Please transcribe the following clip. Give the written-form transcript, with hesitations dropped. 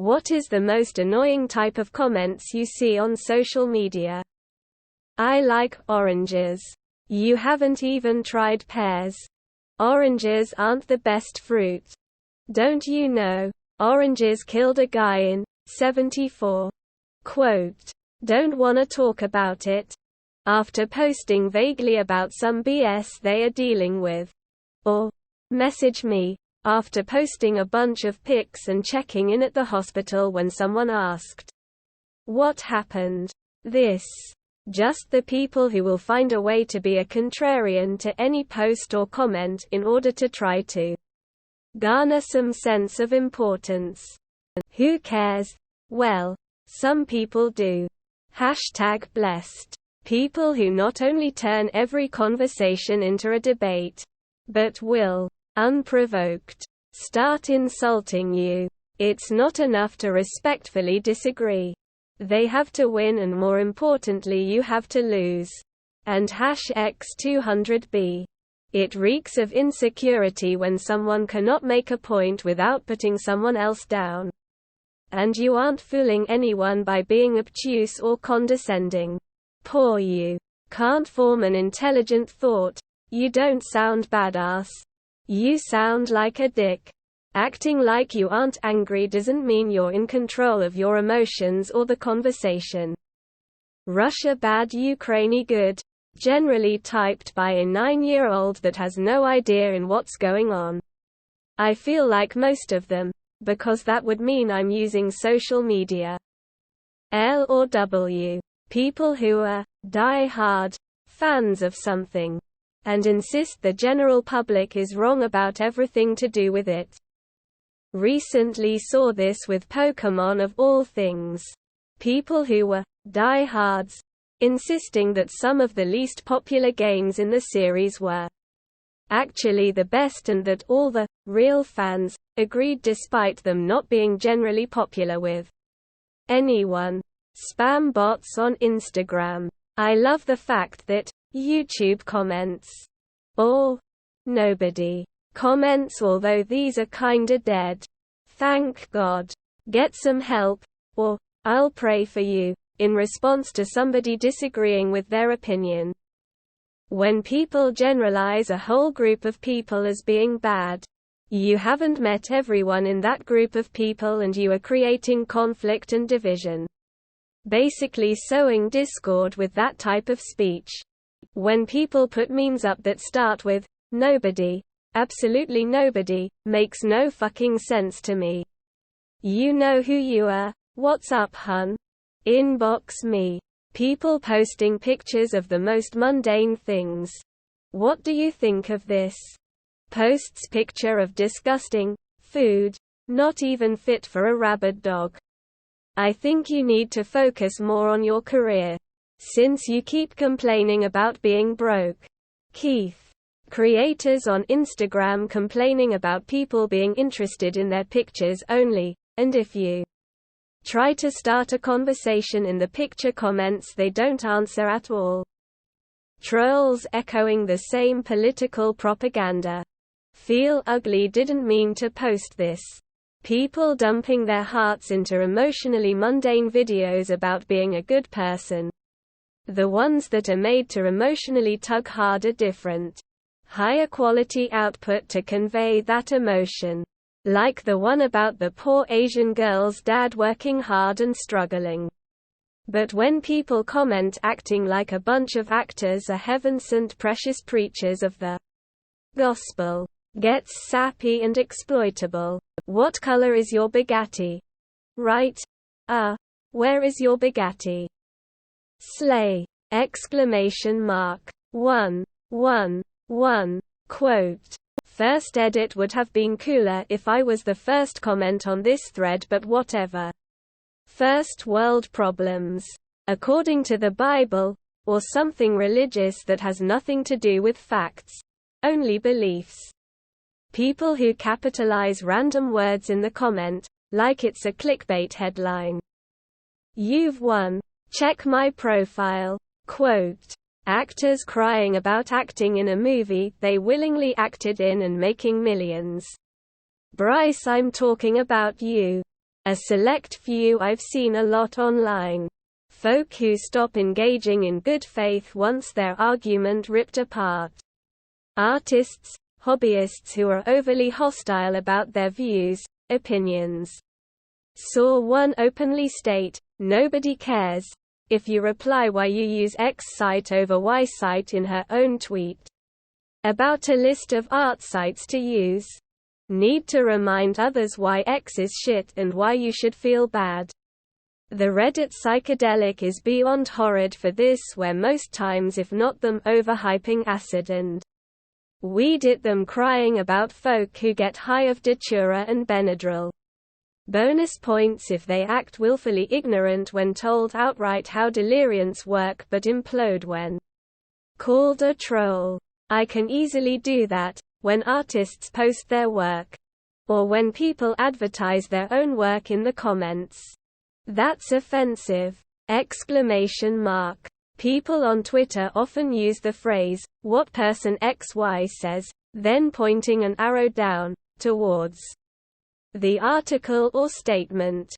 What is the most annoying type of comments you see on social media? I like oranges. You haven't even tried pears. Oranges aren't the best fruit. Don't you know? Oranges killed a guy in 74. Quote. Don't wanna talk about it. After posting vaguely about some BS they are dealing with. Or message me after posting a bunch of pics and checking in at the hospital when someone asked, what happened? This. Just the people who will find a way to be a contrarian to any post or comment in order to try to garner some sense of importance. Who cares? Well, some people do. #blessed. People who not only turn every conversation into a debate, but will, unprovoked, start insulting you. It's not enough to respectfully disagree. They have to win, and more importantly you have to lose. And #X200B. It reeks of insecurity when someone cannot make a point without putting someone else down. And you aren't fooling anyone by being obtuse or condescending. Poor you. Can't form an intelligent thought. You don't sound badass. You sound like a dick. Acting like you aren't angry doesn't mean you're in control of your emotions or the conversation. Russia bad, Ukraine good. Generally typed by a 9-year-old that has no idea in what's going on. I feel like most of them, because that would mean I'm using social media. L or W. People who are die-hard fans of something and insist the general public is wrong about everything to do with it. Recently saw this with Pokémon of all things. People who were die-hards insisting that some of the least popular games in the series were actually the best, and that all the real fans agreed despite them not being generally popular with anyone. Spam bots on Instagram. I love the fact that YouTube comments or nobody comments, although these are kinda dead. Thank God. Get some help, or I'll pray for you, in response to somebody disagreeing with their opinion. When people generalize a whole group of people as being bad, you haven't met everyone in that group of people and you are creating conflict and division. Basically sowing discord with that type of speech. When people put memes up that start with nobody, absolutely nobody, makes no fucking sense to me. You know who you are. What's up, hun? Inbox me. People posting pictures of the most mundane things. What do you think of this? Posts picture of disgusting food, not even fit for a rabid dog. I think you need to focus more on your career, since you keep complaining about being broke. Keith. Creators on Instagram complaining about people being interested in their pictures only, and if you try to start a conversation in the picture comments they don't answer at all. Trolls echoing the same political propaganda. Feel ugly, didn't mean to post this. People dumping their hearts into emotionally mundane videos about being a good person. The ones that are made to emotionally tug hard are different. Higher quality output to convey that emotion. Like the one about the poor Asian girl's dad working hard and struggling. But when people comment acting like a bunch of actors are heaven-sent precious preachers of the gospel, gets sappy and exploitable. What color is your Bugatti? Right? Where is your Bugatti? Slay! Exclamation mark. 111. Quote. First edit would have been cooler if I was the first comment on this thread, but whatever. First world problems. According to the Bible, or something religious that has nothing to do with facts. Only beliefs. People who capitalize random words in the comment, like it's a clickbait headline. You've won. Check my profile. Quote. Actors crying about acting in a movie they willingly acted in and making millions. Bryce, I'm talking about you. A select few I've seen a lot online. Folk who stop engaging in good faith once their argument ripped apart. Artists, hobbyists who are overly hostile about their views, opinions. Saw one openly state, "Nobody cares if you reply why you use X site over Y site" in her own tweet. About a list of art sites to use. Need to remind others why X is shit and why you should feel bad. The Reddit psychedelic is beyond horrid for this, where most times if not them overhyping acid and weed it them crying about folk who get high of Datura and Benadryl. Bonus points if they act willfully ignorant when told outright how deliriants work but implode when called a troll. I can easily do that, when artists post their work. Or when people advertise their own work in the comments. That's offensive! People on Twitter often use the phrase, "what person XY says," then pointing an arrow down, towards the article or statement.